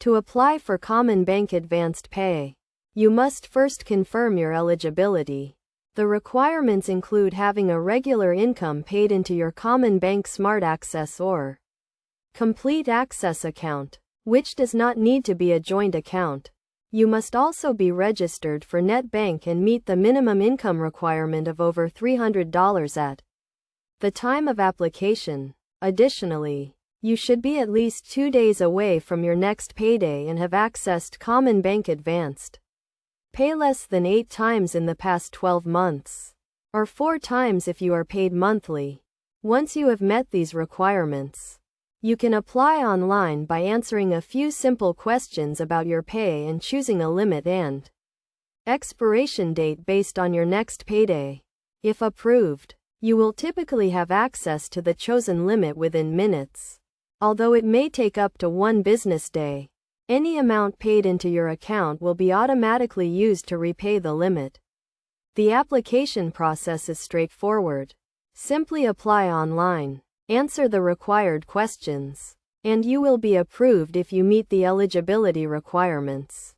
To apply for Commbank Advance Pay, you must first confirm your eligibility. The requirements include having a regular income paid into your Commbank Smart Access or Complete Access account, which does not need to be a joint account. You must also be registered for NetBank and meet the minimum income requirement of over $300 at the time of application. Additionally, you should be at least 2 days away from your next payday and have accessed Commbank Advance Pay less than 8 times in the past 12 months, or 4 times if you are paid monthly. Once you have met these requirements, you can apply online by answering a few simple questions about your pay and choosing a limit and expiration date based on your next payday. If approved, you will typically have access to the chosen limit within minutes. Although it may take up to 1 business day, any amount paid into your account will be automatically used to repay the limit. The application process is straightforward. Simply apply online, answer the required questions, and you will be approved if you meet the eligibility requirements.